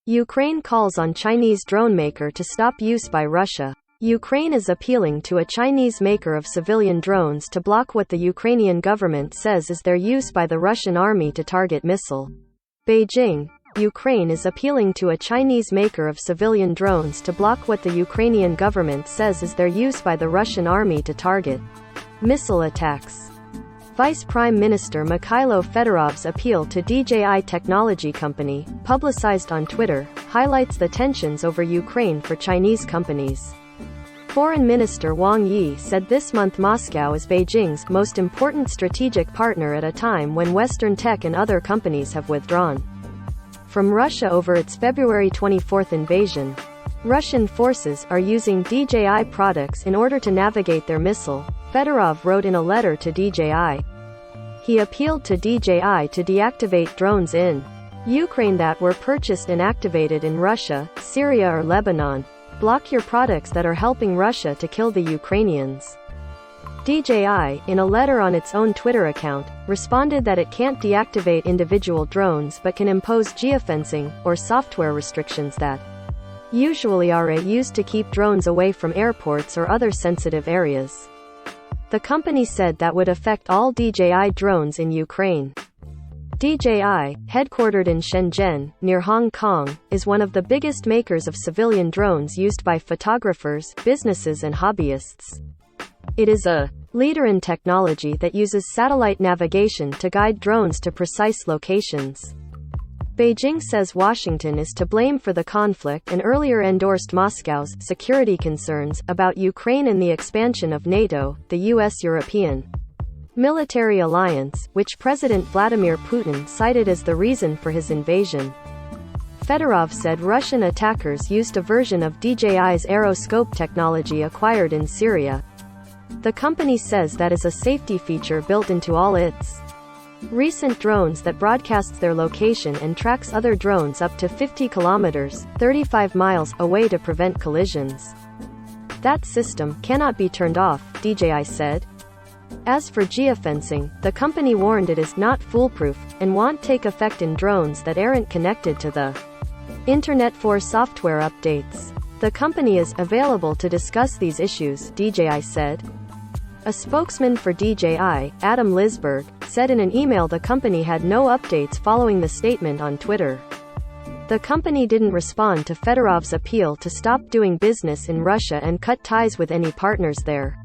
Ukraine calls on Chinese drone maker to stop use by Russia. Ukraine is appealing to a Chinese maker of civilian drones to block what the Ukrainian government says is their use by the Russian army to target missile. Beijing. Ukraine is appealing to a Chinese maker of civilian drones to block what the Ukrainian government says is their use by the Russian army to target missile attacks. Vice Prime Minister Mikhailo Fedorov's appeal to DJI Technology Company, publicized on Twitter, highlights the tensions over Ukraine for Chinese companies. Foreign Minister Wang Yi said this month Moscow is Beijing's most important strategic partner at a time when Western tech and other companies have withdrawn from Russia over its February 24 invasion. Russian forces are using DJI products in order to navigate their missile, Fedorov wrote in a letter to DJI. He appealed to DJI to deactivate drones in Ukraine that were purchased and activated in Russia, Syria or Lebanon. Block your products that are helping Russia to kill the Ukrainians. DJI, in a letter on its own Twitter account, responded that it can't deactivate individual drones but can impose geofencing, or software restrictions that usually are used to keep drones away from airports or other sensitive areas. The company said that would affect all DJI drones in Ukraine. DJI, headquartered in Shenzhen, near Hong Kong, is one of the biggest makers of civilian drones used by photographers, businesses and hobbyists. It is a leader in technology that uses satellite navigation to guide drones to precise locations. Beijing says Washington is to blame for the conflict and earlier endorsed Moscow's security concerns about Ukraine and the expansion of NATO, the US-European military alliance, which President Vladimir Putin cited as the reason for his invasion. Fedorov said Russian attackers used a version of DJI's Aeroscope technology acquired in Syria. The company says that is a safety feature built into all its recent drones that broadcasts their location and tracks other drones up to 50 kilometers, 35 miles, away to prevent collisions. That system cannot be turned off, DJI said. As for geofencing, the company warned it is not foolproof, and won't take effect in drones that aren't connected to the internet for software updates. The company is available to discuss these issues, DJI said. A spokesman for DJI, Adam Lisberg, said in an email the company had no updates following the statement on Twitter. The company didn't respond to Fedorov's appeal to stop doing business in Russia and cut ties with any partners there.